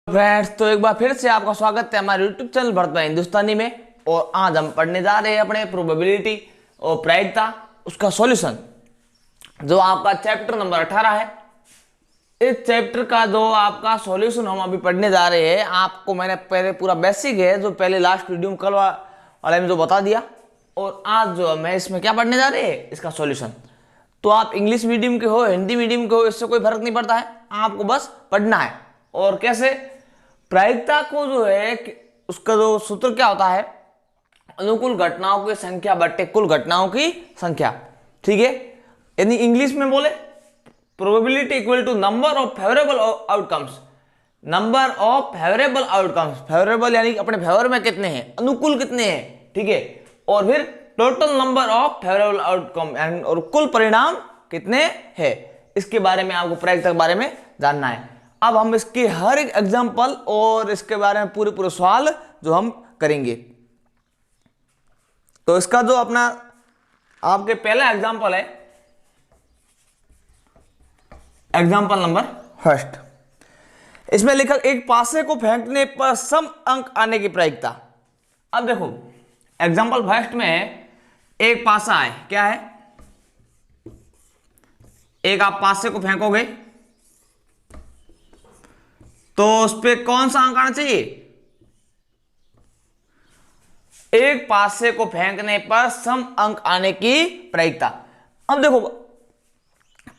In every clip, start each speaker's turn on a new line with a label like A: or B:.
A: Friends, तो एक बार फिर से आपका स्वागत है हमारे YouTube चैनल भरत हिंदुस्तानी में। और आज हम पढ़ने जा रहे हैं अपने प्रोबेबिलिटी और प्रायिकता उसका सॉल्यूशन, जो आपका चैप्टर नंबर 18 है। इस चैप्टर का जो आपका सॉल्यूशन हम अभी पढ़ने जा रहे हैं, आपको मैंने पहले पूरा बेसिक है जो पहले लास्ट वीडियो में कल वाले में जो बता दिया, और आज जो मैं इसमें क्या पढ़ने जा रहे हैं इसका सॉल्यूशन। तो आप इंग्लिश मीडियम के हो, हिंदी मीडियम के हो, इससे कोई फर्क नहीं पड़ता है, आपको बस पढ़ना है। और कैसे प्रायिकता को जो है उसका जो सूत्र क्या होता है, अनुकूल घटनाओं की संख्या बट्टे कुल घटनाओं की संख्या। ठीक है, यानी इंग्लिश में बोले probability equal to number of favourable outcomes. Number of favourable outcomes, favourable यानी अपने फेवर में कितने हैं, अनुकूल कितने हैं। ठीक है, और फिर total number of favourable outcome और कुल परिणाम कितने हैं, इसके बारे में आपको प्रायिकता के बारे में जानना है। अब हम इसके हर एक एग्जांपल और इसके बारे में पूरे पूरे सवाल जो हम करेंगे। तो इसका जो अपना आपके पहला एग्जांपल है, एग्जांपल नंबर फर्स्ट। इसमें लिखा एक पासे को फेंकने पर सम अंक आने की प्रायिकता। अब देखो एग्जांपल फर्स्ट में एक पासा है, क्या है, एक आप पासे को फेंकोगे तो उस पर कौन सा अंक आना चाहिए, एक पासे को फेंकने पर सम अंक आने की प्रायिकता। अब देखो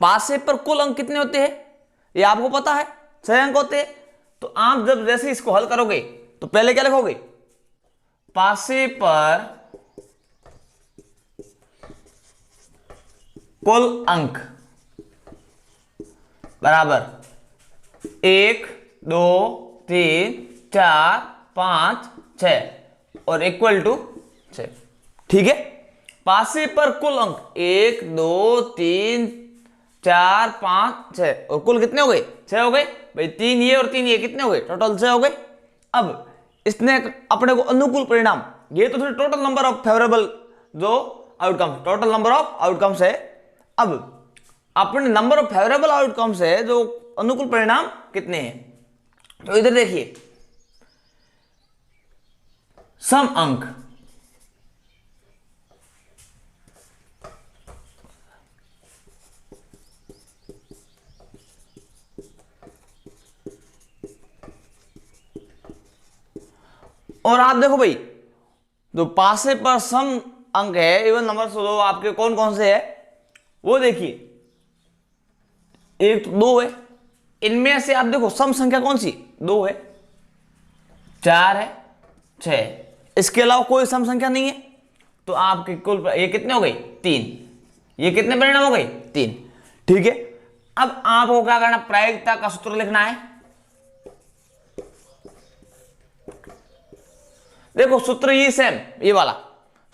A: पासे पर कुल अंक कितने होते हैं ये आपको पता है, 6 अंक होते हैं। तो आप जब जैसे इसको हल करोगे तो पहले क्या लिखोगे, पासे पर कुल अंक बराबर 1 2 3 4 5 6 और इक्वल टू 6। ठीक है, पासे पर कुल अंक 1 2 3 4 5 6 और कुल कितने हो गए, 6 हो गए भाई। 3 ये और 3 ये कितने हो गए, टोटल 6 हो गए। अब इसने अपने को अनुकूल परिणाम, ये तो फिर टोटल नंबर ऑफ फेवरेबल जो outcomes, total number of outcomes है। अब अपने नंबर ऑफ फेवरेबल आउटकम्स है जो अनुकूल परिणाम कितने हैं, तो इधर देखिए सम अंक, और आप देखो भाई जो पासे पर सम अंक है, इवन नंबर जो आपके कौन कौन से है वो देखिए, एक तो 2 है, इनमें से आप देखो सम संख्या कौन सी, 2 है, 4 है, 6, इसके अलावा कोई सम संख्या नहीं है। तो आपके कुल ये कितने हो गए, 3, ये कितने परिणाम हो गए, 3। ठीक है, अब आपको क्या करना, प्रायिकता का सूत्र लिखना है। देखो सूत्र ये सेम, ये वाला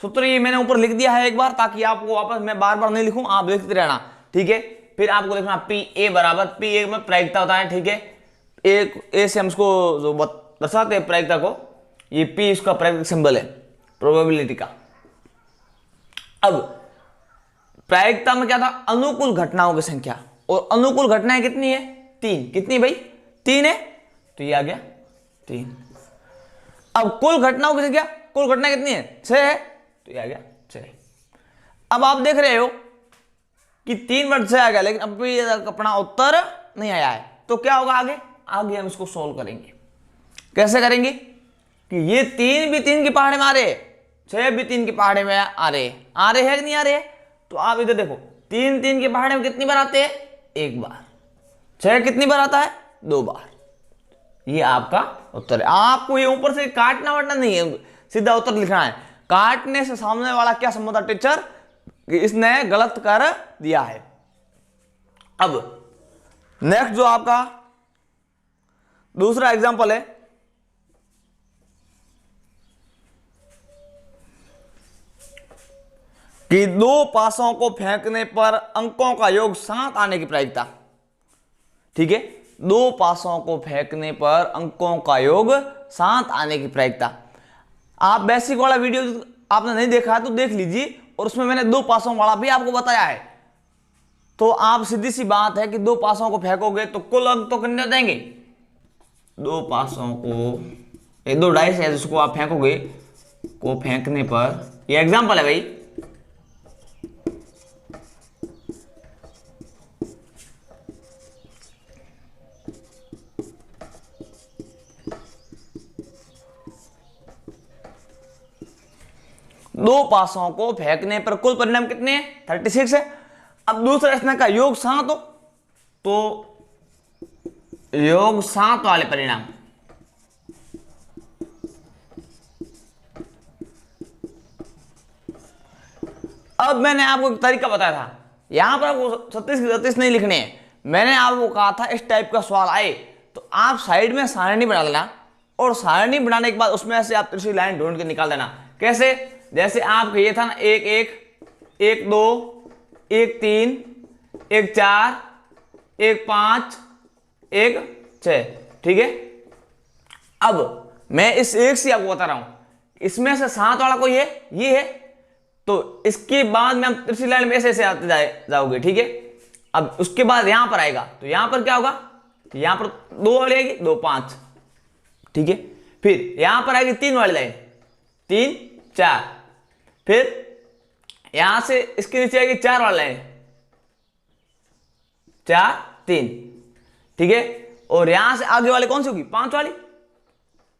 A: सूत्र ये मैंने ऊपर लिख दिया है एक बार, ताकि आपको वापस मैं बार बार नहीं लिखूं, आप लिखते रहना। ठीक है, फिर आपको लिखना पी ए बराबर, पी ए में प्रायिकता होता है। ठीक है, एक ए से हम इसको जो दर्शाते हैं प्रायिकता को, ये पी इसका प्रायिकता सिंबल है प्रोबेबिलिटी का। अब प्रायिकता में क्या था, अनुकूल घटनाओं की संख्या, और अनुकूल घटनाएं कितनी है, 3। कितनी भाई, 3 है, तो ये आ गया 3। अब कुल घटनाओं की संख्या, कुल घटना कितनी है, 6 है, तो ये आ गया 6। अब आप देख रहे हो कि 3 वर्ड से आ गया, लेकिन अब भी अपना उत्तर नहीं आया है। तो क्या होगा आगे, आगे हम इसको सोल्व करेंगे। कैसे करेंगे कि ये 3 भी 3 की पहाड़े में आ रहे, 6 भी 3 की पहाड़े में आ रहे हैं कि नहीं आ रहे। तो आप इधर देखो 3 3 की पहाड़े में कितनी बार आते हैं, 1 बार। 6 कितनी बार आता है, 2 बार। ये आपका उत्तर है। आपको ये ऊपर से काटना वाटना नहीं है, सीधा उत्तर लिखना है। काटने से सामने वाला क्या समझता टीचर कि इसने गलत कर दिया है। अब नेक्स्ट जो आपका दूसरा एग्जांपल है, कि 2 पासों को फेंकने पर अंकों का योग 7 आने की प्रायिकता। ठीक है, 2 पासों को फेंकने पर अंकों का योग 7 आने की प्रायिकता। आप बेसिक वाला वीडियो आपने नहीं देखा है तो देख लीजिए, और उसमें मैंने 2 पासों वाला भी आपको बताया है। तो आप सीधी सी बात है कि 2 पासों को फेंकोगे तो कुल अंक तो कितने देंगे, दो पासों को, ये दो डाइस है जिसको आप फेंकोगे, को फेंकने पर, ये एग्जांपल है भाई, दो पासों को फेंकने पर कुल परिणाम कितने हैं, 36 है। अब दूसरा प्रश्न का योग 7 हो तो योग 7 वाले परिणाम, अब मैंने आपको एक तरीका बताया था, यहां पर आपको 36 की 36 नहीं लिखने हैं। मैंने आपको कहा था इस टाइप का सवाल आए तो आप साइड में सारणी बना लेना, और सारणी बनाने के बाद उसमें से आप तीसरी लाइन ढूंढ के निकाल देना। कैसे, जैसे आपका ये था ना, 1 1 1 2 1 3 1 4 1 5 1 6, ठीक है। अब मैं इस एक से आपको बता रहा हूं, इसमें से 7 वाला कोई है, ये है, तो इसके बाद में हम तीसरी लाइन में ऐसे ऐसे आते जाओगे, ठीक है। अब उसके बाद यहां पर आएगा तो यहां पर क्या होगा, यहां पर 2 वाली आएगी, 2 5, ठीक है। फिर यहां पर आएगी 3 वाली लाइन, 3 4, फिर यहां से इसके नीचे आएगी 4 वाली लाइन, 4 3, ठीक है। और यहां से आगे वाली कौन सी होगी, 5 वाली,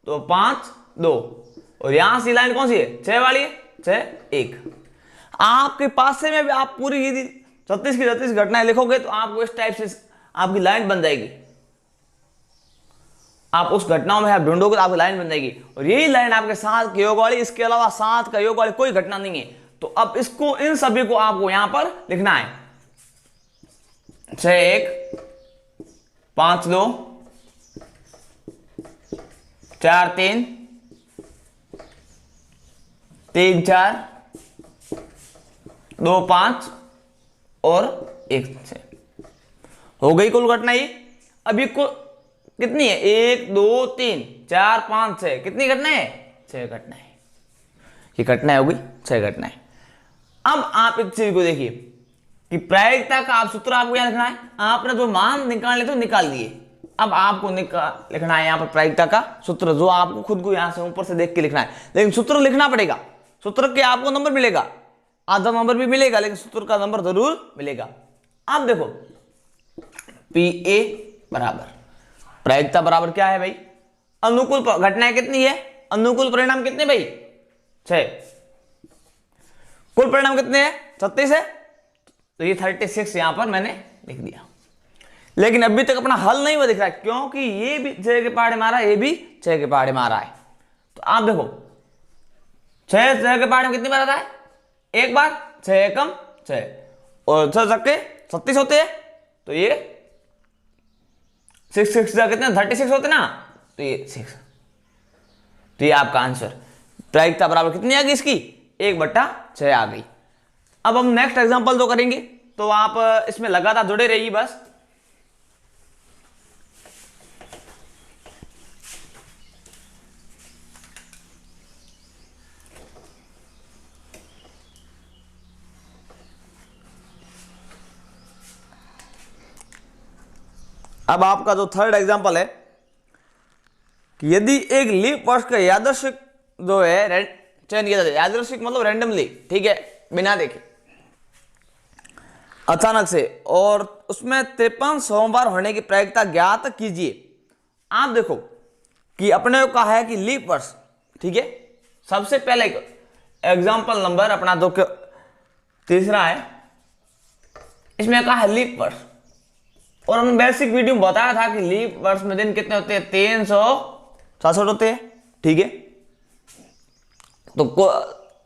A: तो 5 2, और यहां से लाइन कौन सी है, 6 वाली है, 6 1। आपके पास से में भी आप पूरी 36 की 36 घटनाएं लिखोगे तो आपको इस टाइप से आपकी लाइन बन जाएगी। आप उस घटनाओं में आप ढूंढोगे तो आपकी लाइन बन जाएगी, और यही लाइन आपके 7 के योग वाली, इसके अलावा 7 का योग वाली कोई घटना नहीं है। तो अब इसको, इन सभी को आपको यहां पर लिखना है, 6 1 5 2 4 3 3 4 2 5 और 1 6, हो गई कुल घटना ये। अभी कुल कितनी है, 1 2 3 4 5 6, कितनी घटना है, 6 घटनाएं। ये घटनाएं हो गई 6 घटनाएं। अब आप एक चीज को देखिए कि प्रायिकता का आप सूत्र आपको यहां लिखना है, आपने जो मान निकालने तो निकाल दिए, अब आपको लिखना है यहां पर प्रायिकता का सूत्र, जो आपको खुद को यहां से ऊपर से देख के लिखना है, लेकिन सूत्र लिखना पड़ेगा। सूत्र के आपको नंबर मिलेगा, आधा नंबर भी मिलेगा, लेकिन सूत्र का नंबर जरूर मिलेगा। अब देखो पी ए बराबर प्रायिकता बराबर क्या है भाई, अनुकूल घटनाएं कितनी है, अनुकूल परिणाम कितने भाई, 6, कुल परिणाम कितने हैं, 36 है, तो ये 36 यहां पर मैंने लिख दिया। लेकिन अभी तक अपना हल नहीं हुआ दिख रहा है, क्योंकि ये भी 6 के पहाड़े मारा है, ये भी 6 के पहाड़े मारा है। तो आप देखो 6 के पहाड़े में कितनी बार आता है, एक बार, 6 एकम 6, और 6 छक्के 36 होते हैं, तो ये 6 6 कितने 36 होते ना, तो ये 6, तो ये आपका आंसर। प्रायिकता बराबर कितनी आ गई इसकी, 1/6 आ गई। अब हम नेक्स्ट एग्जांपल जो करेंगे, तो आप इसमें लगातार जुड़े रहिए बस। अब आपका जो थर्ड एग्जांपल है कि यदि एक लीप वर्ष का यादृच्छिक जो है चयन किया जाता है, यादृच्छिक मतलब रैंडमली, ठीक है, बिना देखे अचानक से, और उसमें 53 सोमवार होने की प्रायिकता ज्ञात कीजिए। आप देखो कि अपने को कहा है कि लीप वर्ष, ठीक है, सबसे पहले एग्जांपल नंबर अपना जो तीसरा है, इसमें कहा है लीप वर्ष, और हमने बेसिक वीडियो में बताया था कि लीप वर्ष में दिन कितने होते हैं, 366 होते हैं, ठीक है। तो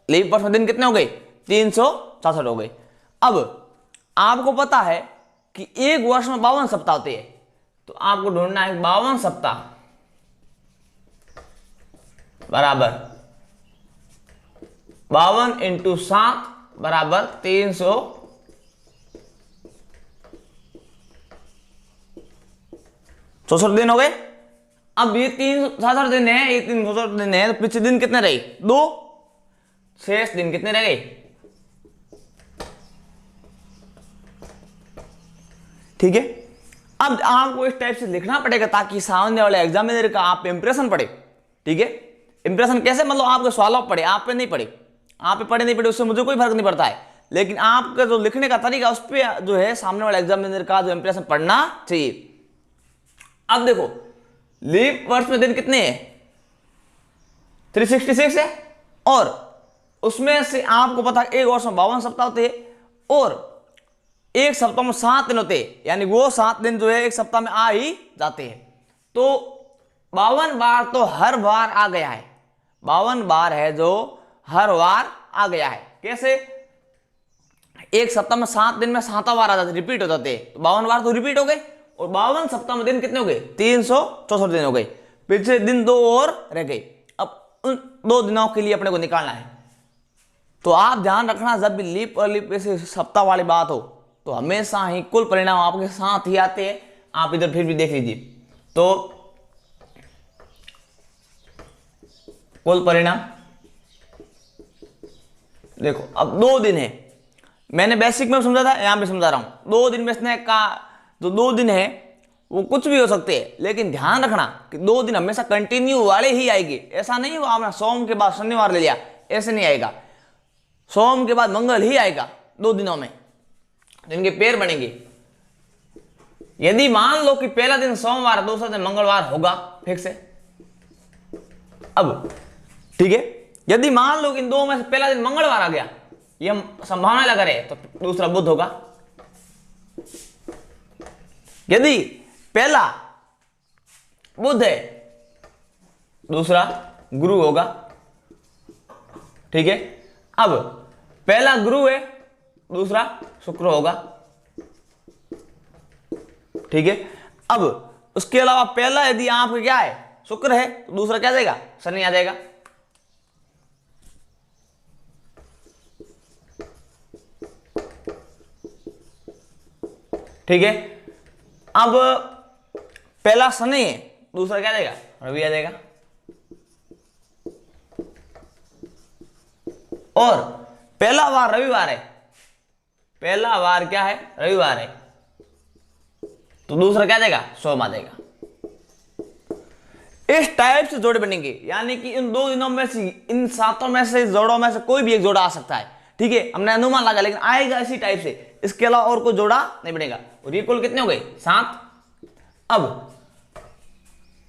A: लीप वर्ष में दिन कितने हो गए, 366 हो गए। अब आपको पता है कि एक वर्ष में 52 सप्ताह होते हैं, तो आपको ढूंढना है 52 सप्ताह बराबर 52 × 7 बराबर 364 दिन हो गए। अब ये 366 दिन है, ये 366 दिन है, तो पिछले दिन कितने रहे, 2, शेष दिन कितने रह गए, ठीक है। अब आपको इस टाइप से लिखना पड़ेगा ताकि सामने वाले एग्जामिनर का आप पे इंप्रेशन पड़े। ठीक है, इंप्रेशन कैसे, मतलब आपके सवालों पड़े, आप पे नहीं पड़े, आप पे पड़े नहीं पड़े उससे मुझे कोई फर्क नहीं पड़ता है, लेकिन आपका जो लिखने का तरीका उस पर जो है सामने वाले एग्जामिनर का जो इंप्रेशन पड़ना चाहिए। अब देखो लीप वर्ष में दिन कितने हैं, 366 है, और उसमें से आपको पता एक वर्ष में 52 सप्ताह होते हैं, और एक सप्ताह में 7 दिन होते हैं, यानी वो 7 दिन जो है एक सप्ताह में आ ही जाते हैं। तो 52 बार तो हर बार आ गया है, 52 बार है जो हर बार आ गया है। कैसे, एक सप्ताह में 7 दिन में 7 बार आ जाते, रिपीट हो जाते, तो 52 बार तो रिपीट हो गए, और 52 सप्ताह में दिन कितने हो गए, 364 दिन हो गए, पिछले दिन 2 और रह गए। अब उन 2 दिनों के लिए अपने को निकालना है। तो आप ध्यान रखना, जब भी लीप और लीप ऐसे सप्ताह वाली बात हो तो हमेशा ही कुल परिणाम आपके साथ ही आते हैं। आप इधर फिर भी देख लीजिए, तो कुल परिणाम देखो, अब 2 दिन है, मैंने बेसिक में समझा था, यहां पे समझा रहा हूं। 2 दिन में इसने का जो 2 दिन है वो कुछ भी हो सकते हैं, लेकिन ध्यान रखना कि 2 दिन हमेशा कंटिन्यू वाले ही आएंगे। ऐसा नहीं हुआ आपने सोम के बाद शनिवार ले लिया, ऐसे नहीं आएगा, सोम के बाद मंगल ही आएगा 2 दिनों में, इनके पेयर बनेंगे। यदि मान लो कि पहला दिन सोमवार, दूसरा दिन मंगलवार होगा फिक्स है। अब ठीक है, यदि मान लो कि इन 2 में से पहला दिन मंगलवार आ गया, ये हम संभावना लगा रहे, तो दूसरा बुध होगा। यदि पहला बुध है, दूसरा गुरु होगा। ठीक है, अब पहला गुरु है, दूसरा शुक्र होगा। ठीक है, अब उसके अलावा पहला यदि आपका क्या है, शुक्र है, तो दूसरा क्या जाएगा, शनि आ जाएगा। ठीक है, अब पहला शनि है, दूसरा क्या देगा, रवि आ जाएगा। और पहला वार रविवार है, पहला वार क्या है, रविवार है, तो दूसरा क्या देगा, सोम आ जाएगा। इस टाइप से जोड़े बनेंगे, यानी कि इन 2 दिनों में से, इन 7 में से जोड़ों में से कोई भी एक जोड़ा आ सकता है। ठीक है, हमने अनुमान लगा, लेकिन आएगा इसी टाइप से, इसके अलावा और कोई जोड़ा नहीं बनेगा। और ये कुल कितने हो गए, 7। अब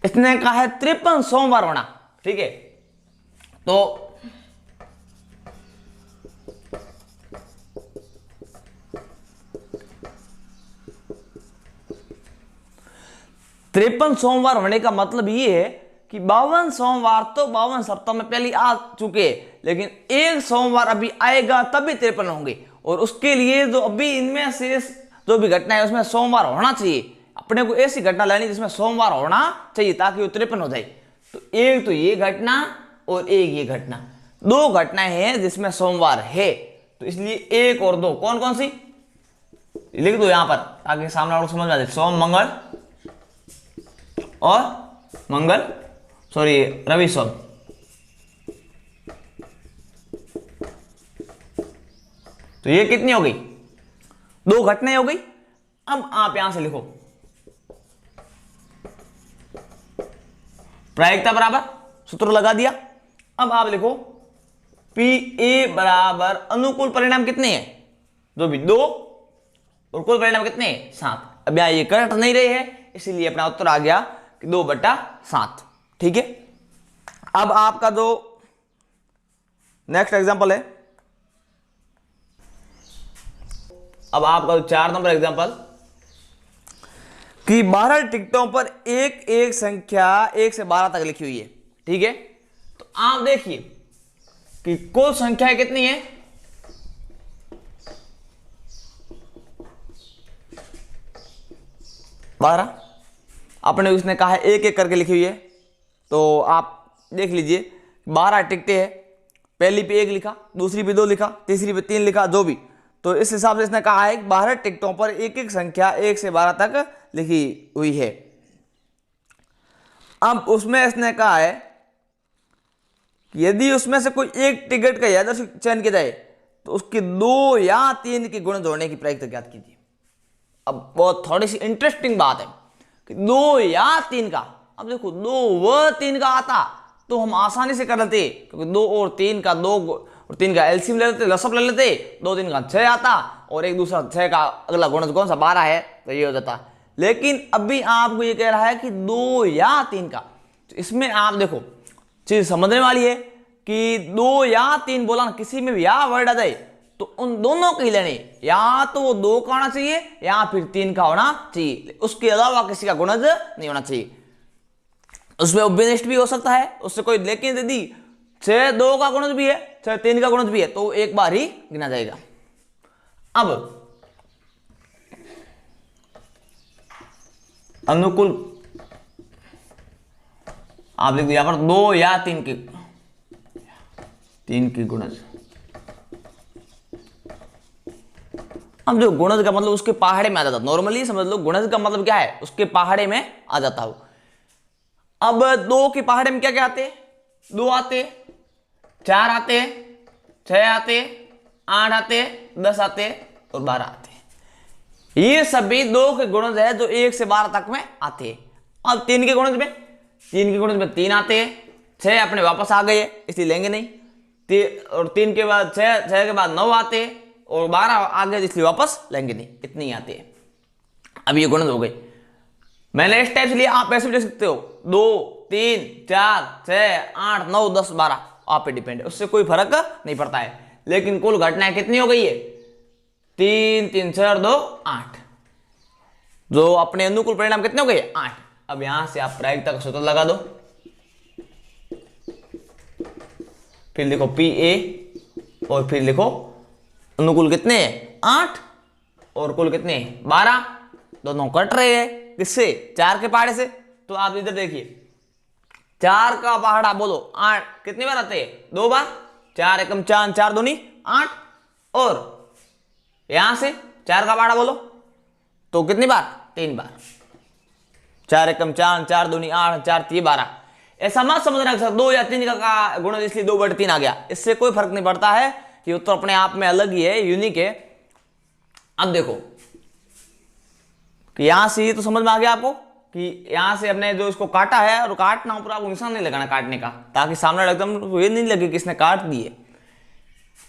A: इसने कहा है 53 सोमवार होना। ठीक है, तो तिरपन सोमवार होने का मतलब ये है कि 52 सोमवार तो 52 सप्ताह में पहले आ चुके, लेकिन एक सोमवार अभी आएगा तभी 53 होंगे। और उसके लिए जो अभी इनमें से जो भी घटना है उसमें सोमवार होना चाहिए। अपने को ऐसी घटना लानी जिसमें सोमवार होना चाहिए ताकि वो 53 हो जाए। तो एक तो ये घटना और एक ये घटना, 2 घटनाएं हैं जिसमें सोमवार है, तो इसलिए 1 और 2 कौन कौन सी लिख दो यहां पर ताकि सामने वालों को समझ में आ जाए। सोम मंगल और मंगल, सॉरी रवि सोम। तो ये कितनी हो गई, 2 घटनाएं हो गई। अब आप यहां से लिखो प्रायिकता बराबर, सूत्र लगा दिया। अब आप लिखो पी ए बराबर अनुकूल परिणाम कितने हैं, जो भी 2, और कुल परिणाम कितने हैं, 7। अब यहां ये करेक्ट नहीं रहे हैं, इसीलिए अपना उत्तर आ गया कि 2/7। ठीक है, अब आपका जो नेक्स्ट एग्जांपल है, अब आपका 4 नंबर एग्जांपल कि 12 टिकटों पर एक एक संख्या 1 से 12 तक लिखी हुई है। ठीक है, तो आप देखिए कि कुल संख्या कितनी है, 12। आपने उसने कहा है एक एक करके लिखी हुई है, तो आप देख लीजिए 12 टिकटें हैं, पहली पे 1 लिखा, दूसरी पे 2 लिखा, तीसरी पे 3 लिखा, जो भी। तो इस हिसाब से इसने कहा है कि 12 टिकटों पर एक एक संख्या 1 से 12 तक लिखी हुई है। अब उसमें इसने कहा है कि यदि उसमें से कोई एक टिकट का यादृच्छिक चयन किया जाए तो उसके 2 या 3 के गुण जोड़ने की प्रायिकता ज्ञात कीजिए। अब बहुत थोड़ी सी इंटरेस्टिंग बात है कि 2 या 3 का, अब देखो 2 व 3 का आता तो हम आसानी से कर लेते, क्योंकि 2 और 3 का 2 और 3 का एलसीएम ले लेते, लसअप ले लेते, 2 3 का 6 आता और एक दूसरा 6 का अगला गुणज कौन सा 12 है, तो ये हो जाता। लेकिन अभी आपको ये कह रहा है कि 2 या 3 का, तो इसमें आप देखो चीज समझने वाली है कि 2 या 3 बोला ना, किसी में भी या वर्ड आ जाए तो उन दोनों के लेने, या तो वो 2 का होना चाहिए या फिर 3 का होना चाहिए, उसके अलावा किसी का गुणज नहीं होना चाहिए। उसमें ओब्वियस्ट भी हो सकता है उससे कोई, लेकिन यदि 6 2 का गुणज भी है 6 3 का गुणज भी है तो एक बार ही गिना जाएगा। अब अनुकूल आप लिख दिया पर 2 या 3 की गुणज। अब जो गुणज का मतलब उसके पहाड़े में आ जाता, नॉर्मली समझ लो गुणज का मतलब क्या है, उसके पहाड़े में आ जाता हो। अब 2 के पहाड़े में क्या क्या आते, 2 आते, 4 आते, 6 आते, 8 आते, 10 आते और 12 आते। ये सभी 2 के गुणज है जो 1 से 12 तक में आते हैं। अब 3 के गुणज में 3 आते हैं, 6 अपने वापस आ गए इसलिए लेंगे नहीं, और 3 के बाद 6 के बाद 9 आते और 12 आ गए इसलिए वापस लेंगे नहीं, इतनी ही आती है। अब ये गुणज हो गए। मैंने इस टाइप से लिया, आप ऐसे भी ले सकते हो 2 3 4 6 8 9 10 12, आप पे डिपेंड है, उससे कोई फर्क नहीं पड़ता है। लेकिन कुल घटनाएं कितनी हो गई है, 3 3 6 और 2 8, जो अपने अनुकूल परिणाम कितने हो गए 8। अब यहां से आप प्रायिकता का सूत्र लगा दो, फिर लिखो पी ए और फिर लिखो अनुकूल कितने 8 और कुल कितने 12, दोनों कट रहे हैं किससे 4 के पहाड़े से। तो आप इधर देखिए 4 का पहाड़ा बोलो 8 कितनी बार आते हैं 2 बार, 4 एकम 4 4 दूनी 8, और यहां से 4 का पहाड़ा बोलो तो कितनी बार 3 बार, 4 एकम 4 4 दूनी 8 4 3 12। ऐसा मत समझना सर 2 या 3 का गुणज इसलिए 2/3 आ गया, इससे कोई फर्क नहीं पड़ता है, ये उत्तर अपने आप में अलग ही है, यूनिक है। अब देखो कि यहां से ये तो समझ में आ गया आपको कि यहां से हमने जो इसको काटा है, और काटना ऊपर आपको निशान नहीं लगाना काटने का, ताकि सामने एकदम ये नहीं लगे कि इसने काट दिए।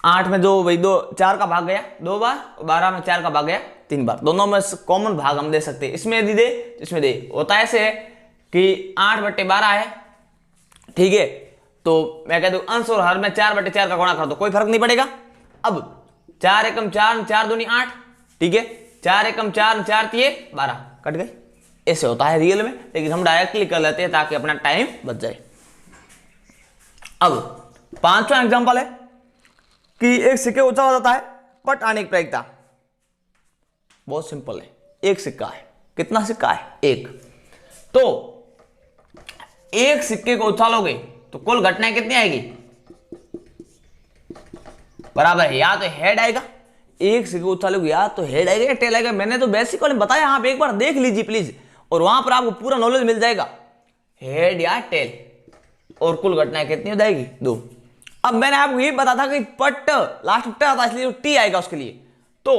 A: 8 में जो भाई 2 4 का भाग गया 2 बार, 12 में 4 का भाग गया 3 बार, दोनों में कॉमन भाग हम दे सकते हैं, इसमें यदि दे इसमें दे, होता ऐसे है कि 8/12 है, ठीक है, तो मैं कह दूं अंश और हर में 4/4 का गुणा कर दो, कोई फर्क नहीं पड़ेगा। अब 4 एकम 4 4 दूनी 8, ठीक है, 4 एकम 4 4 3 12 कट गए, ऐसे होता है रियल में, लेकिन हम डायरेक्टली कर लेते हैं ताकि अपना टाइम बच जाए। अब 5वां एग्जांपल है कि एक सिक्के उछाला जाता है पट आने की प्रायिकता, बहुत सिंपल है, एक सिक्का है, कितना सिक्का है 1, तो एक सिक्के को उछालोगे तो कुल घटनाएं कितनी आएगी, बराबर है, या तो हेड आएगा, एक सिक्के को उछालोगे या तो हेड आएगा या टेल आएगा। मैंने तो बेसिक वाले बताया, आप एक बार देख लीजिए प्लीज, और वहां पर आपको पूरा नॉलेज मिल जाएगा, हेड या टेल, और कुल घटनाएं कितनी हो जाएगी 2। अब मैंने आपको ये बता था कि पट लास्ट में ट आता है इसलिए टी आएगा उसके लिए, तो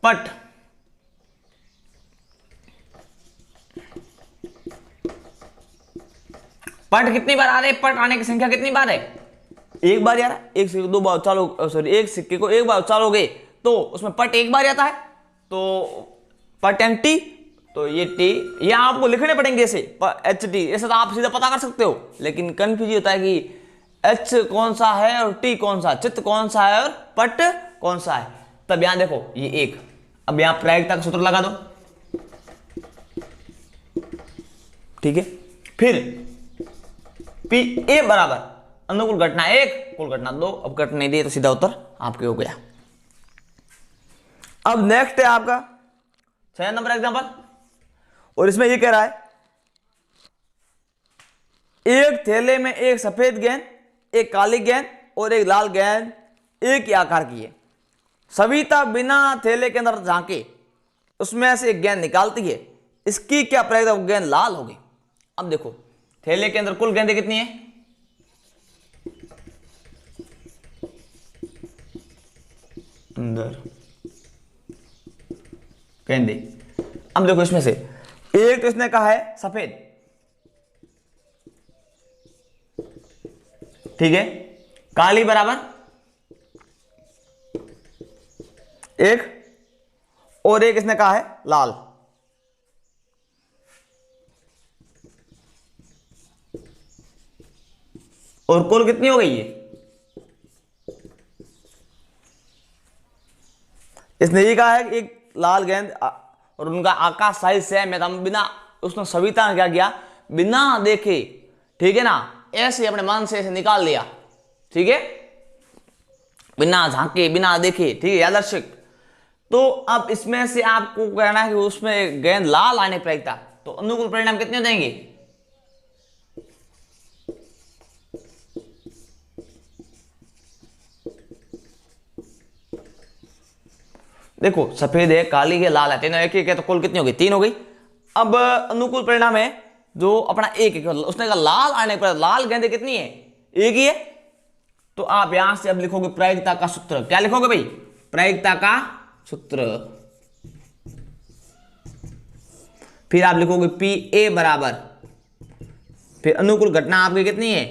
A: पट पट कितनी बार आ रहे, पट आने की संख्या कितनी बार है, एक बार यार, एक सिक्के 2 बार उछालो, सॉरी एक सिक्के को 1 बार उछालोगे तो उसमें पट 1 बार आता है, तो पट एम टी, तो ये टी ये आपको लिखने पड़ेंगे ऐसे एच टी, ऐसे तो आप सीधा पता कर सकते हो, लेकिन कंफ्यूज होता है कि एच कौन सा है और टी कौन सा, चित्त कौन सा है और पट कौन सा है। तब यहां देखो ये 1, अब यहां प्रायिकता का सूत्र लगा दो, ठीक है, फिर पी ए बराबर अनुकूल घटना 1 कुल घटना 2, अब कट नहीं दिए तो सीधा उत्तर आपके हो गया। अब नेक्स्ट है आपका 6 नंबर एग्जांपल, और इसमें ये कह रहा है एक थैले में एक सफेद गेंद, एक काली गेंद और एक लाल गेंद एक ही आकार की है, सविता बिना थैले के अंदर झांके उसमें से एक गेंद निकालती है, इसकी क्या प्रायिकता, गेंद लाल होगी। अब देखो थैले के अंदर कुल गेंदें कितनी है, अंदर गेंदे। अब देखो इसमें से एक तो इसने कहा है सफेद, ठीक है, काली बराबर एक, और एक इसने कहा है लाल। और कुल कितनी हो गई ये? इसने ये कहा है कि एक लाल गेंद और उनका आकाश साइज सेम है। हम बिना उसने सविता ने क्या किया, बिना देखे, ठीक है ना, ऐसे अपने मन से ऐसे निकाल लिया, ठीक है, बिना झांके बिना देखे, ठीक है याद दर्शक। तो अब इसमें से आपको कहना है कि उसमें गेंद लाल आने प्रायिकता, तो अनुकूल परिणाम कितने हो जाएंगे? देखो सफेद है, काली है, लाल है, तीनों एक एक है, तो कुल कितनी हो गई? 3 हो गई। अब अनुकूल परिणाम है जो अपना एक है, उसने कहा लाल आने पर, लाल गेंदें कितनी है? एक ही है। तो आप यहां से अब लिखोगे प्रायिकता का सूत्र। क्या लिखोगे भाई? प्रायिकता का सूत्र। फिर आप लिखोगे पी ए बराबर, फिर अनुकूल घटना आपकी कितनी है?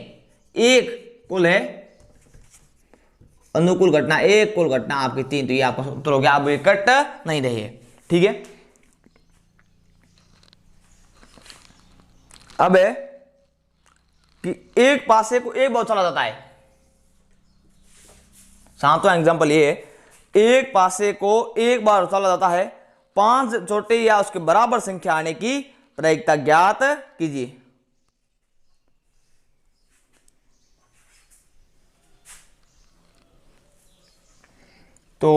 A: एक, कुल है अनुकूल घटना एक, कुल घटना आपकी 3। तो ये आपका सूत्र हो गया। आप ये कट नहीं रही है, ठीक है। अब है कि एक पासे को एक बार चला जाता है। सातवां एग्जांपल ये है, एक पासे को एक बार उछाला जाता है, 5 छोटे या उसके बराबर संख्या आने की प्रायिकता ज्ञात कीजिए। तो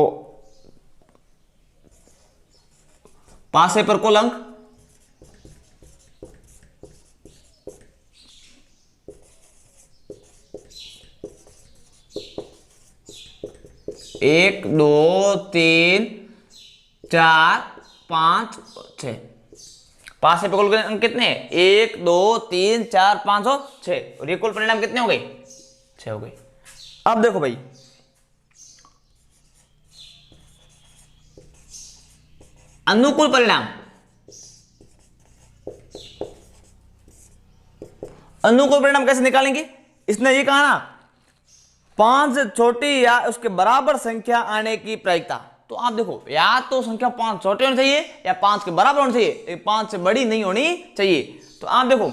A: पासे पर कुल अंक 1 2 3 4 5 6। पासे पे कुल अंक कितने हैं? 1 2 3 4 5 और 6। और ये कुल परिणाम कितने हो गए? 6 हो गए। अब देखो भाई, अनुकूल परिणाम, अनुकूल परिणाम कैसे निकालेंगे? इसने ये कहा ना 5 छोटी या उसके बराबर संख्या आने की प्रायिकता। तो आप देखो, या तो संख्या 5 छोटे होने चाहिए या 5 के बराबर होनी चाहिए, 5 से बड़ी नहीं होनी चाहिए। तो आप देखो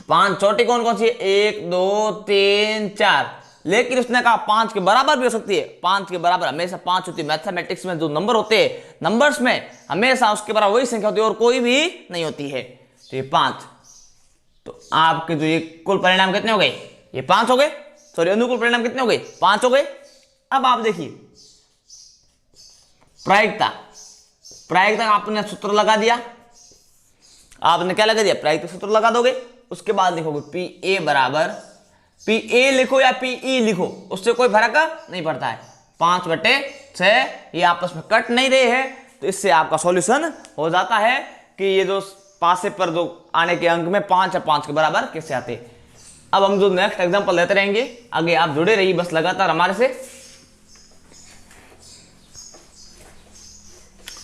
A: 5 छोटी कौन कौन सी है? 1 2 3 4। लेकिन उसने कहा 5 के बराबर भी हो सकती है। 5 के बराबर हमेशा 5 होती है। मैथमेटिक्स में जो नंबर होते हैं, नंबर्स में हमेशा उसके बराबर वही संख्या होती है और कोई भी नहीं होती है। तो ये 5। तो आपके जो ये कुल परिणाम कितने हो गए? ये 5 हो गए। सॉरी, अनुकूल परिणाम कितने हो गए? 5 हो गए। अब आप देखिए प्रायिकता, प्रायिकता आपने सूत्र लगा दिया। आपने क्या लगा दिया? प्रायिकता सूत्र लगा दोगे। उसके बाद लिखोगे पी ए बराबर, पी ए लिखो या पी ई लिखो, उससे कोई फर्क नहीं पड़ता है। 5/6 ये आपस में कट नहीं रहे हैं, तो इससे आपका सॉल्यूशन हो जाता है कि ये जो पासे पर जो आने के अंक में 5 या 5 के बराबर कैसे आते। अब हम जो नेक्स्ट एग्जांपल लेते रहेंगे, आगे आप जुड़े रहिए बस लगातार हमारे से।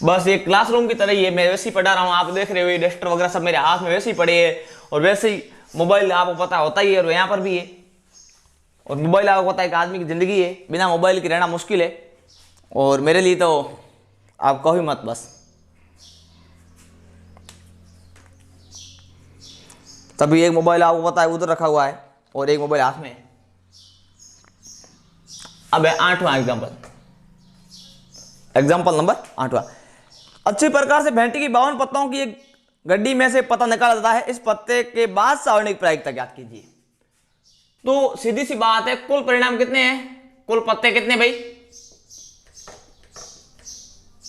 A: बस ये क्लासरूम की तरह ही है, मैं वैसे ही पढ़ा रहा हूँ। आप देख रहे हो ये डस्टर वगैरह सब मेरे हाथ में वैसे ही पड़े हैं, और वैसे ही मोबाइल आपको पता होता ही है, और यहाँ पर भी है। और मोबाइल आपको पता है कि आदमी की जिंदगी है, बिना मोबाइल के रहना मुश्किल है। और मेरे लिए तो आप कहो ही मत बस। तभी एक मोबाइल आपको पता है उधर रखा हुआ है और एक मोबाइल हाथ में है। अब है 8वां एग्जाम्पल, एग्जाम्पल नंबर 8वां। अच्छी प्रकार से भेंटी की 52 पत्तों की एक गड्डी में से पत्ता निकाला जाता है। इस पत्ते के बाद सावरणी की प्रायिकता ज्ञात कीजिए। तो सीधी सी बात है, कुल परिणाम कितने हैं? कुल पत्ते कितने भाई?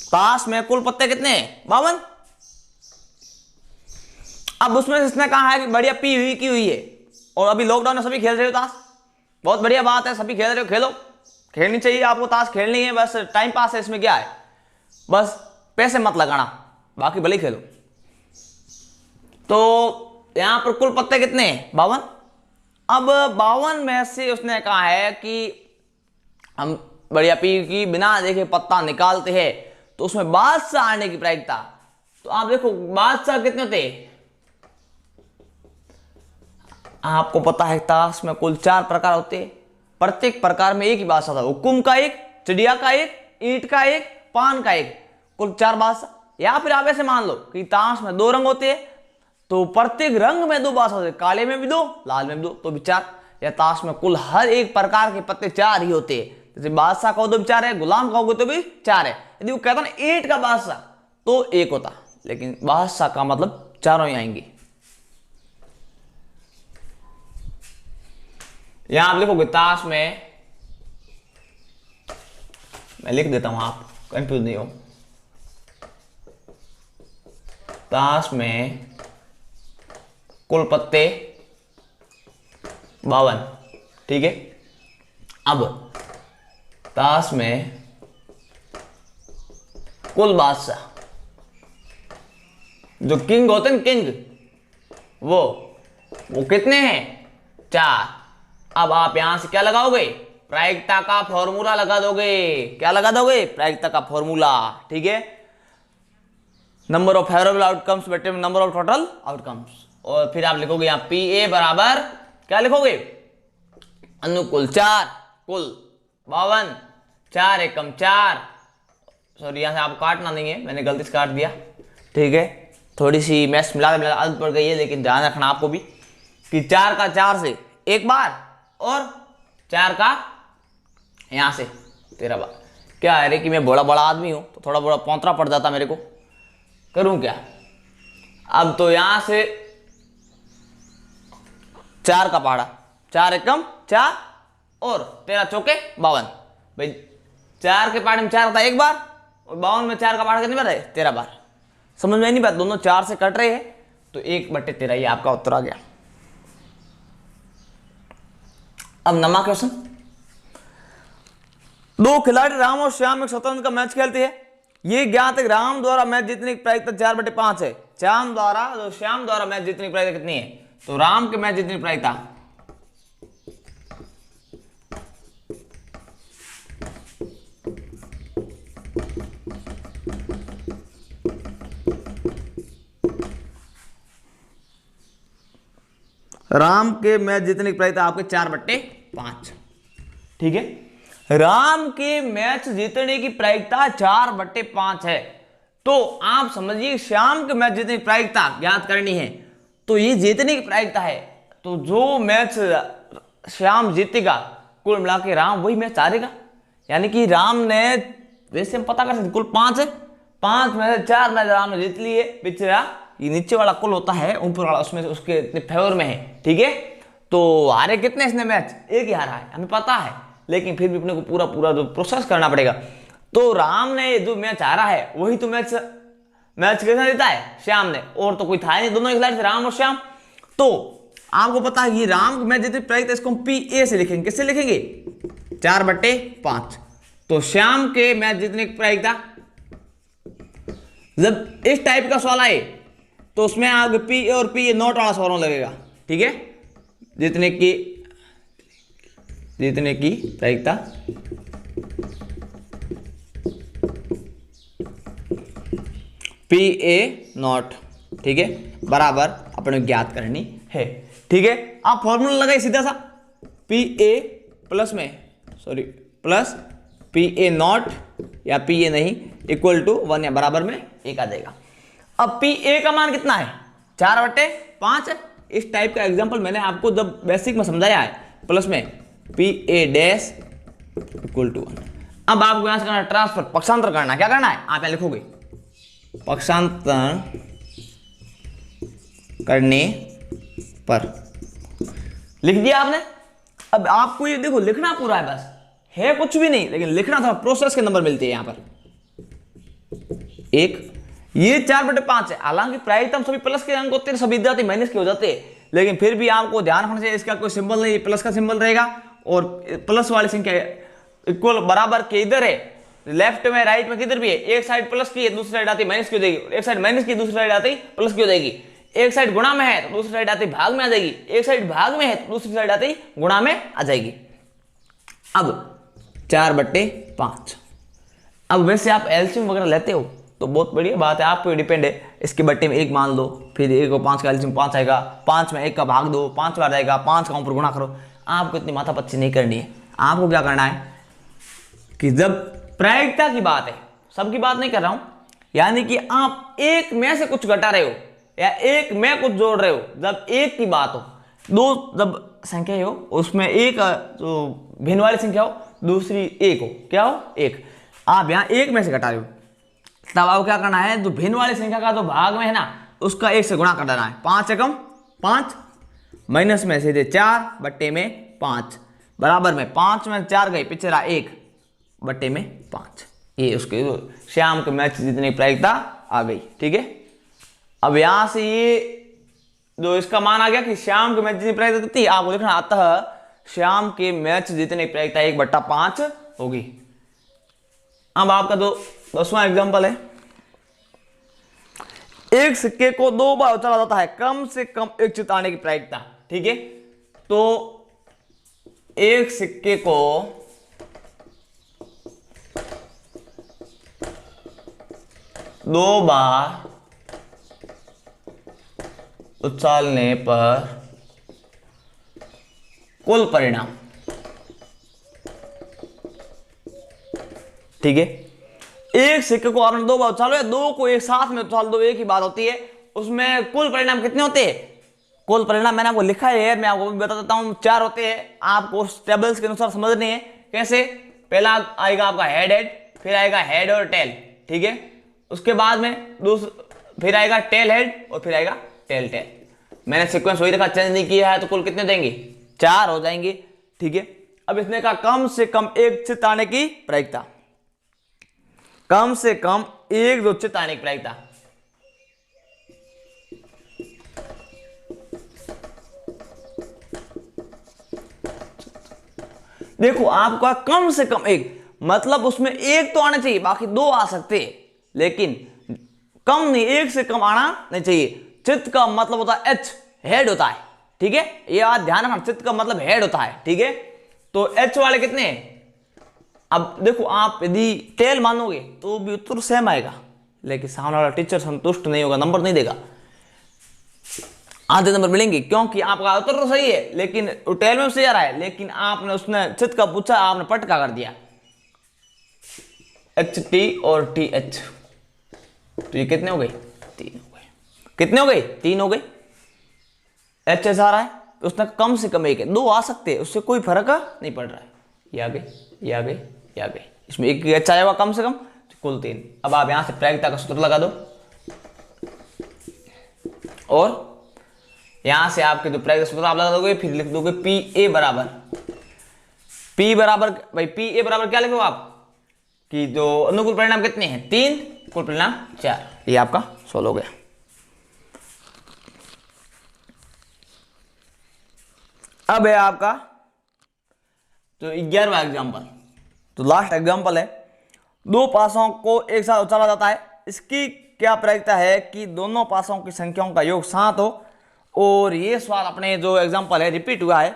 A: ताश में कुल पत्ते कितने हैं? 52। अब उसमें इसने कहा है कि बढ़िया पी हुई की हुई है, और अभी लॉकडाउन में सभी खेल रहे हो ताश। बहुत बढ़िया बात है, सभी खेल रहे हो, खेलो, खेलनी चाहिए आपको, ताश खेलनी है, बस टाइम पास है। इसमें क्या है, बस पैसे मत लगाना, बाकी भले खेलो। तो यहां पर कुल पत्ते कितने हैं? 52। अब 52 में से उसने कहा है कि हम बढ़िया पी की बिना देखे पत्ता निकालते हैं, तो उसमें बादशाह आने की प्रायिकता, तो आप देखो बादशाह कितने थे, आपको पता है ताश में कुल 4 प्रकार होते हैं, प्रत्येक प्रकार में एक ही बादशाह था, हुकुम का एक, चिड़िया का एक, ईंट का एक, पान का एक, कुल 4 बादशाह। या फिर आप ऐसे मान लो कि ताश में 2 रंग होते हैं, तो प्रत्येक रंग में 2 बादशाह होते, काले में भी 2, लाल में भी 2, तो भी 4। या ताश में कुल हर एक प्रकार के पत्ते 4 ही होते हैं, जैसे बादशाह का हो तो भी 4 है, गुलाम का हो तो भी 4 है। यदि वो कहता ना ईंट का बादशाह तो 1 होता, लेकिन बादशाह का मतलब चारों ही आएंगे। यहां आप लिखोगे ताश में, मैं लिख देता हूं आप कंफ्यूज नहीं हो, ताश में कुल पत्ते 52, ठीक है। अब ताश में कुल बादशाह जो किंग होते हैं, किंग वो कितने हैं, 4। अब आप यहां से क्या लगाओगे, प्रायिकता का फॉर्मूला लगा दोगे। क्या लगा दोगे, प्रायिकता का फॉर्मूला, ठीक है। नंबर ऑफ फेवरेबल आउटकम्स बटे नंबर ऑफ टोटल आउटकम्स, और फिर आप लिखोगे यहां पी ए बराबर क्या लिखोगे, अनुकूल 4 कुल 52, 4 एकम 4, सॉरी यहां से आप काटना नहीं है, मैंने गलती से काट दिया, ठीक है। थोड़ी सी मैथ्स मिला आदत पड़ गई है, लेकिन ध्यान रखना आपको भी कि 4 का 4 से एक बार और 4 का यहां से 13 बार। क्या है रे कि मैं बड़ा आदमी हूं तो थोड़ा बड़ा पौंतरा पड़ जाता मेरे को, करूं क्या। अब तो यहां से 4 का पहाड़ा, 4 एकम 4 और 13 चौके 52, भाई 4 के पहाड़े में 4 आता है एक बार, और 52 में 4 का पहाड़ा कितनी बार है, 13 बार। समझ में नहीं बात, दोनों 4 से कट रहे हैं, तो 1/13 ये आपका उत्तर आ गया। अब नमा क्वेश्चन, 2 खिलाड़ी राम और श्याम एक स्वतंत्र का मैच खेलते हैं। ये ज्ञात है राम द्वारा मैच जीतने की प्रायिकता 4/5 है, श्याम द्वारा मैच जीतने की प्रायिकता कितनी है, तो राम के मैच जीतने की प्रायिकता राम के मैच जीतने की प्रायिकता आपके 4/5, ठीक है। राम के मैच जीतने की प्रायिकता 4/5 है, तो आप समझिए श्याम के मैच जीतने की प्रायिकता ज्ञात करनी है, तो ये जीतने की प्रायिकता है, तो जो मैच श्याम जीतेगा कुल मिला के राम वही मैच हारेगा। यानी कि राम ने, वैसे हम पता कर सकते कुल 5 है, 5 में से 4 मैच राम ने जीत लिए, पिछड़ा ये नीचे वाला कुल होता है, ऊपर वाला उसमें उसके इतने फेवर में है, ठीक है। तो हारे कितने इसने मैच, एक ही हारा है, हमें पता है, लेकिन फिर भी अपने को पूरा जो प्रोसेस करना पड़ेगा। तो राम ने जो मैच हारा है वही तो मैच किसने जीता है, श्याम ने, और तो कोई था नहीं, दोनों खिलाड़ी थे राम और श्याम। तो आपको पता है ये राम मैच जीतने प्रायिकता, इसको हम पी ए से लिखेंगे, किससे लिखेंगे, 4/5। तो श्याम के मैच जीतने की प्रायिकता, जब इस टाइप का सवाल आए तो उसमें आपके पी ए और पी ए नॉट वाला फॉर्मूला लगेगा, ठीक है। जीतने की प्रायिकता पी ए नॉट, ठीक है, बराबर अपने ज्ञात करनी है, ठीक है। आप फॉर्मूला लगाइए सीधा सा, P A plus P A not या पी ए नहीं इक्वल टू 1 या बराबर में 1 आ जाएगा। अब पी ए का मान कितना है, 4/5 है। इस टाइप का एग्जांपल मैंने आपको जब बेसिक में समझाया है, प्लस में P A dash equal to 1। अब आपको यहां से करना ट्रांसफर, पक्षांतर करना, क्या करना है, आप यहां लिखोगे पक्षांतर करने पर, लिख दिया आपने। अब आपको ये देखो लिखना पूरा है, बस है कुछ भी नहीं, लेकिन लिखना था, प्रोसेस के नंबर मिलते हैं यहां पर। एक ये 4/5 है, हालांकि प्रायिकता हम सभी प्लस के अंक होते हैं, सभी जाते माइनस के हो जाते हैं, लेकिन फिर भी आपको ध्यान रखना चाहिए इसका कोई सिंबल नहीं, प्लस का सिंबल रहेगा, और प्लस वाली संख्या इक्वल बराबर के इधर है, लेफ्ट में राइट में किधर भी है, एक साइड प्लस की है दूसरी साइड आती माइनस की हो जाएगी, एक साइड माइनस की दूसरी साइड आती प्लस की हो जाएगी, एक साइड गुणा में है तो दूसरी साइड आती भाग में आ जाएगी, एक साइड भाग में है तो दूसरी साइड आती गुणा में आ जाएगी। अब 4/5 अब वैसे आप एलसीएम वगैरह लेते हो तो बहुत बढ़िया बात है, आप पे डिपेंड है। इसके बट्टे में 1 मान लो, फिर 1 और 5 का एलसीएम 5 आएगा, 5 में 1 का भाग दो, 5 बार आएगा, 5 का ऊपर गुणा करो। आपको इतनी माथापच्ची नहीं करनी है। आपको क्या करना है कि जब प्रायिकता की बात है, सबकी बात नहीं कर रहा हूं, यानी कि आप एक में से कुछ घटा रहे हो या एक में कुछ जोड़ रहे हो, जब एक की बात हो, दो जब संख्या हो उसमें एक जो भिन्न वाली संख्या हो, दूसरी एक हो, क्या हो, एक, आप यहां एक में से घटा रहे हो, तब आपको क्या करना है, जो भिन्न वाली संख्या का जो भाग में है ना उसका 1 से गुणा कर देना है। 5 एकम 5 माइनस में सीधे 4 बट्टे में 5 बराबर में 5 में 4 गई, पीछे रहा 1 बट्टे में 5। ये उसके श्याम के मैच जितनी प्रायिकता आ गई। ठीक है, अब यहां से ये जो इसका मान आ गया कि श्याम के मैच जितनी प्रायिकता कितनी, आपको लिखना, अतः श्याम के मैच जितनी प्रायिकता 1/5 होगी। अब आपका जो 10वां एग्जाम्पल है, एक सिक्के को 2 बार उछाला जाता है, कम से कम एक चित आने की प्रायिकता। ठीक है, तो एक सिक्के को 2 बार उछालने पर कुल परिणाम, ठीक है, एक सिक्के को आपने 2 बार उछालो या 2 को एक साथ में उछाल दो, एक ही बात होती है, उसमें कुल परिणाम कितने होते हैं? कुल परिणाम मैंने आपको लिखा है, मैं आपको बता देता हूं, 4 होते हैं। आपको उस टेबल्स के अनुसार समझने हैं। कैसे? पहला आएगा आपका हेड हेड, फिर आएगा हेड और टेल, ठीक है, उसके बाद में फिर आएगा टेल हेड और फिर आएगा टेल टेल। मैंने सीक्वेंस वही रखा, चेंज नहीं किया है, तो कुल कितने देंगे? 4 हो जाएंगे। ठीक है, अब इसने कहा कम से कम एक चित्त आने की प्रायिकता, कम से कम एक जो चित्त आने की प्रायिकता, देखो आपका कम से कम एक, मतलब उसमें एक तो आना चाहिए, बाकी 2 आ सकते हैं, लेकिन कम नहीं, एक से कम आना नहीं चाहिए। चित्त का मतलब होता है एच, हेड होता है। ठीक है, ये बात ध्यान रखना, चित्त का मतलब हेड होता है। ठीक है, तो एच वाले कितने हैं? अब देखो, आप यदि टेल मानोगे तो भी उत्तर सेम आएगा, लेकिन सामने वाला टीचर संतुष्ट नहीं होगा, नंबर नहीं देगा, आधे नंबर मिलेंगे, क्योंकि आपका उत्तर तो सही है लेकिन टेल में सही आ रहा है, लेकिन आपने उसने चित्त का पूछा, आपने पटका कर दिया, एच टी और टी एच, तो ये कितने हो गए? 3 हो गए। कितने हो गए? 3 हो गए। एच एस आ रहा है, उसने कम से कम एक है, 2 आ सकते हैं, उससे कोई फर्क नहीं पड़ रहा है। ये आ गए, ये आ गए, ये आ गए, इसमें एक एच आया हुआ कम से कम, तो कुल 3। अब आप यहां से प्रायिकता का सूत्र लगा दो, और यहां से आपके जो प्रायिकता सूत्र आप लगा दोगे, फिर लिख दोगे पी ए बराबर, पी बराबर, भाई पी ए बराबर क्या लिखो आप, कि जो अनुकूल परिणाम कितने हैं? 3, कुल परिणाम 4। ये आपका सोल्व हो गया। अब है आपका जो 11वां एग्जाम्पल, तो लास्ट एग्जाम्पल है, 2 पासों को एक साथ उछाला जाता है, इसकी क्या प्रायिकता है कि दोनों पासों की संख्याओं का योग 7 हो। और ये सवाल अपने जो एग्जाम्पल है रिपीट हुआ है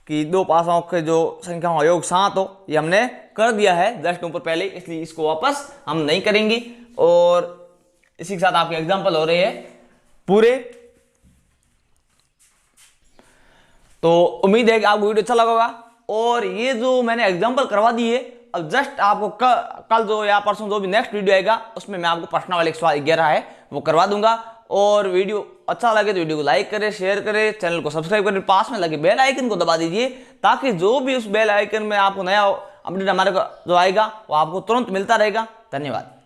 A: कि 2 पासों के जो संख्याओं का योग 7 हो, ये हमने कर दिया है जस्ट ऊपर पहले, इसलिए इसको वापस हम नहीं करेंगे। और इसी के साथ आपके एग्जाम्पल हो रहे हैं पूरे। तो उम्मीद है कि आपको वीडियो अच्छा लगा होगा। और ये जो मैंने एग्जाम्पल करवा दिए, अब जस्ट आपको कल जो या परसों जो भी नेक्स्ट वीडियो आएगा उसमें मैं आपको प्रश्न वाले सवाल 11 है वो करवा दूंगा। और वीडियो अच्छा लगे तो वीडियो को लाइक करें, शेयर करें, चैनल को सब्सक्राइब करें, पास में लगे बेल आइकन को दबा दीजिए, ताकि जो भी उस बेल आइकन में आपको नया अपडेट हमारे जो आएगा वो आपको तुरंत मिलता रहेगा। धन्यवाद।